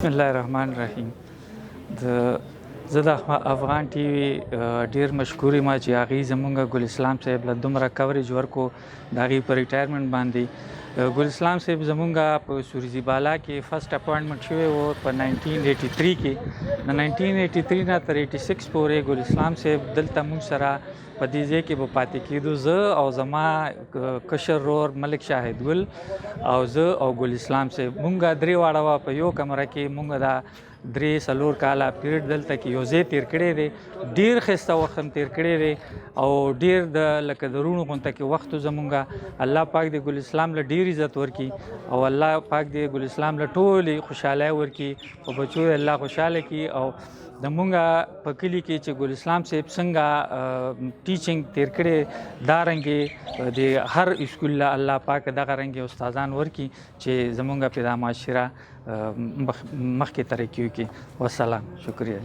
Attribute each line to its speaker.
Speaker 1: بسم الله الرحمن الرحیم. زه د افغان ټي وي ډیر مشکور یم چې هغوی زموږ ګل اسلام صاحب له دومره کوریج ورکو د هغې په ریټایرمنټ باندې. ګل اسلام صاحب زموږ په سوریزي بالا کې فرست اپوینټمنټ شوی و په 1983 کې. د 1983 نه تر 86 پورې ګل اسلام صاحب دلته موږ سره په دې ځای کې به پاتې کېدو. زه او زما کشر ورور ملک شاهد ګل او زه او ګل اسلام صاحب موږ درې واړه په یو کمره کې موږ دا 3-4 کاله پیریډ دلته کې یو ځای تېر کړی دی. ډېر ښایسته وخت هم تېر کړی دی او ډېر د لکه د روڼو غونته کې وخت زموږ. الله پاک دې ګل اسلام له ډېر عزت ورکړي او الله پاک دې ګل اسلام له ټولې خوشحالۍ ورکړي او بچو یې الله خوشحاله کړي. او زموږ په کلي کې چې ګل اسلام صاحب څنګه ټیچنګ تېر کړی دارنګې د هر اسکول له الله پاک دغه رنګې استادان ورکړي چې زموږ په دا معاشره مخکې ترقي وکړي. والسلام. شکریہ.